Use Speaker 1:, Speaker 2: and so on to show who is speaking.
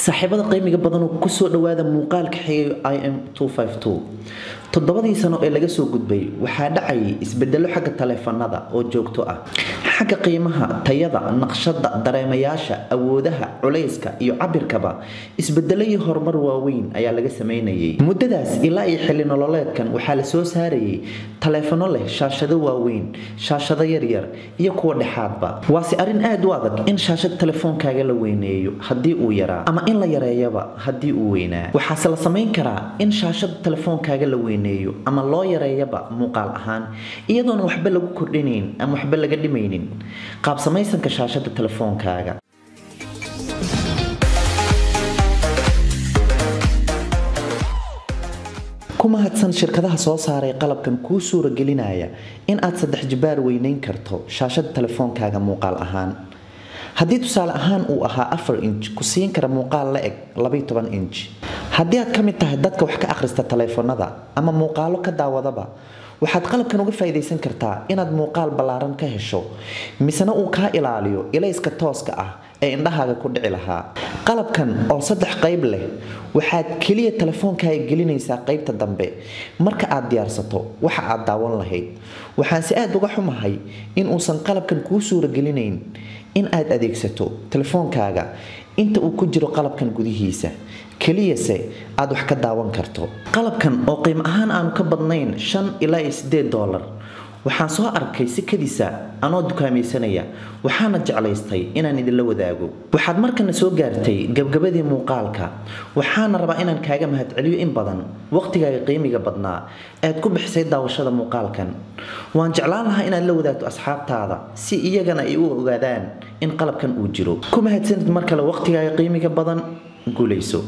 Speaker 1: saaxiibada qiimiga badan oo ku soo dhawaada muuqaalka xigay IM252 toddobadii sano ee laga soo gudbay waxaa dhacay isbedelo xagga taleefanada oo joogto ah xagga qiimaha tayada naqshada dareemayaasha awoodaha culayska iyo cabirkaba isbedelo iyo horumar waaweyn ayaa laga sameynayay muddadaas ilaa ay xilli nololeedkan waxaa la soo saarayay taleefano leh shaashado waaweyn shaashado yaryar iyo kuwa dhexaadba waase arrin aad u adag in shaashada telefoonkaaga la weyneeyo haddii uu yaraa ama in la yareeyaba haddii uu weynaa waxaase la samayn karaa in shaashada telefoonkaaga la weyneeyo ama loo yareeyaba muuqaal ahaan iyadoona waxba lagu kordhinayn ama waxba laga dhimaynin qaab samaysanka shaashada telefoonkaaga kuma hadsan shirkadaha soo saaray qalabkan kuu suura gelinaya in aad 3 jibaar weyneyn karto shaashada telefoonkaaga muuqaal ahaan haddii tusaale ahaan uu ahaa 4 inch ku siin kara muuqaal la eg 12 inch haddii aad ka mid tahay dadka wax ka akhrista taleefanada ama muuqaalo ka daawadaba waxaad qalabkan uga faa'iideysan kartaa inaad muuqaal ballaaran ka hesho misna uu ka ilaaliyo ilayska tooska ah ee indhahaaga ku dhici lahaa qalabkan oo 3 qayb leh waxaad kaliya telefoonkaaga gelinaysaa qaybta dambe marka aad diyaarsato waxa aad daawan lahayd waxaan si aad uga xumahay in uusan qalabkan kuu suura gelinayn in aad adeegsato telefoonkaaga inta uu ku jiro qalabkan gudihiisa kaliyase aad wax ka daawan karto qalabkan oo qiimo ahaan aanu ka badnayn 5 ilaa 8 dollar waxaan soo arkay si kadisa anoo dukaamaysanaya waxaana jeclaystay inaan idin la wadaago waxaad markana soo gaartay gabgabadii muuqaalka waxaana rabaa inaan kaaga mahadceliyo in badan waqtigaaga qiimiga badnaa aad ku bixisay daawashada muuqaalkan waan jeclaan lahaa inaad la wadaagto asxaabtaada si iyagana ay u ogaadaan in qalabkan uu jiro ku mahadsanid mar kale waqtigaaga qiimiga badan guuleyso